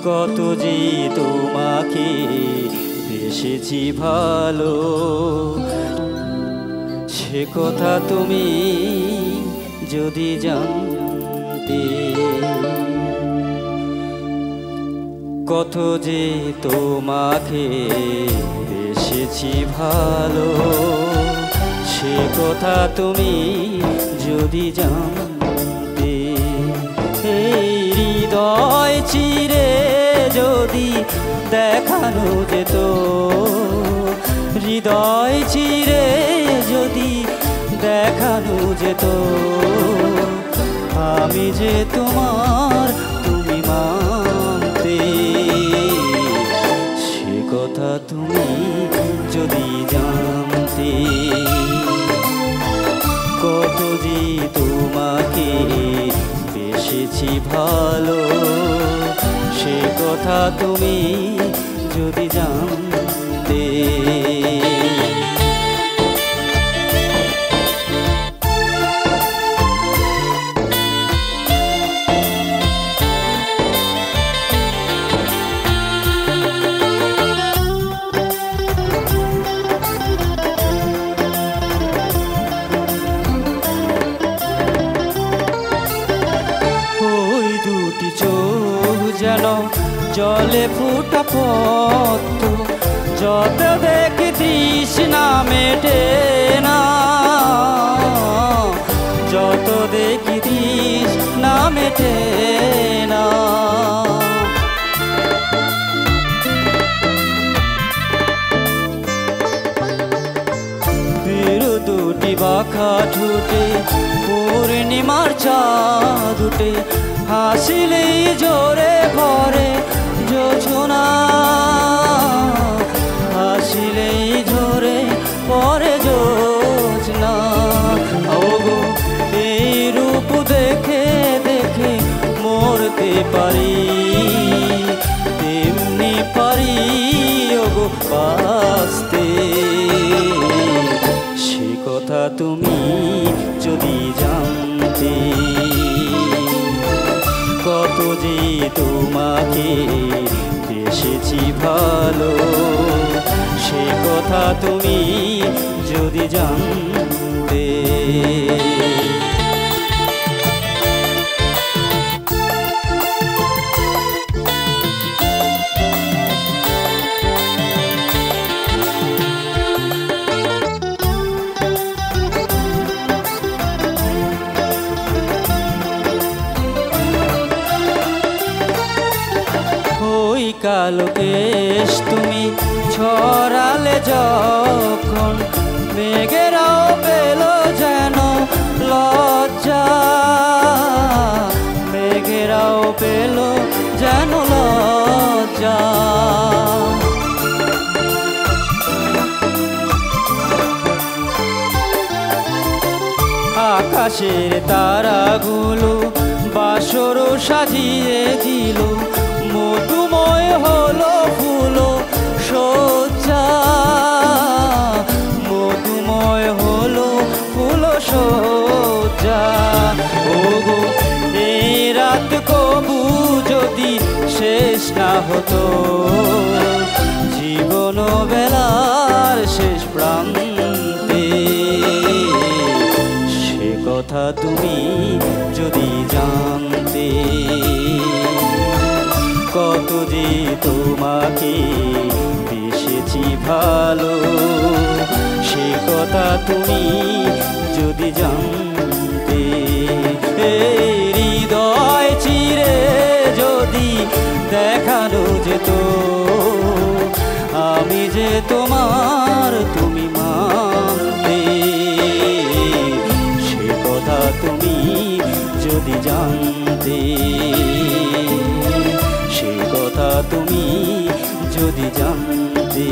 কত যে তোমাকে বেসেছি ভালো, সে কথা তুমি যদি জানতে। কত যে তোমাকে বেসেছি ভালো, সে কথা তুমি যদি জানতে। এই হৃদয় চিরে যদি দেখানো যেত, হৃদয় চিরে যদি দেখানো যেত, আমি যে তোমার তুমি মানতে। সে কথা তুমি যদি জানতে। কত যে তোমাকে বেসেছি ভালো, সে কথা তুমি যদি জানতে। যেন জলে ফুটা পদ্ম, যত দেখি তৃষ্ণা মেটে না, যত দেখি তৃষ্ণা মেটে না। বেরো দুটি বাঁকা ঠোঁটে পূর্ণিমার চাঁদ উঠে, হাসিলেই জোরে ভরে যোছনা, হাসিলেই ঝরে পরে যোছনা। ওগো এই রূপ দেখে দেখে মরতে পারি, তেমনি পারি ওগো বাঁচতে। সে কথা তুমি যদি জানতে। কত যে তোমাকে বেসেছি ভালো, সে কথা তুমি যদি জানতে। কালো কেশ তুমি ছড়ালে যখন, মেঘেরাও পেল যেন লজ্জা, মেঘেরাও পেল যেন লজ্জা। আকাশের তারাগুলো বাসর সাজিয়ে দিল, মধুময় হলো ফুল সজ্জা, মধুময় হলো ফুল সজ্জা। ওগো এই রাত কবু যদি শেষ না হতো, জীবন বেলার শেষ প্রান্তে। সে কথা তুমি যদি জানতে। কত যে তোমাকে বেসেছি ভালো, সে কথা তুমি যদি জানতে। হৃদয় চিরে যদি দেখানো যেত, আমি যে তোমার তুমি মানতে। সে কথা তুমি যদি জানতে। সে কথা তুমি যদি জানতে।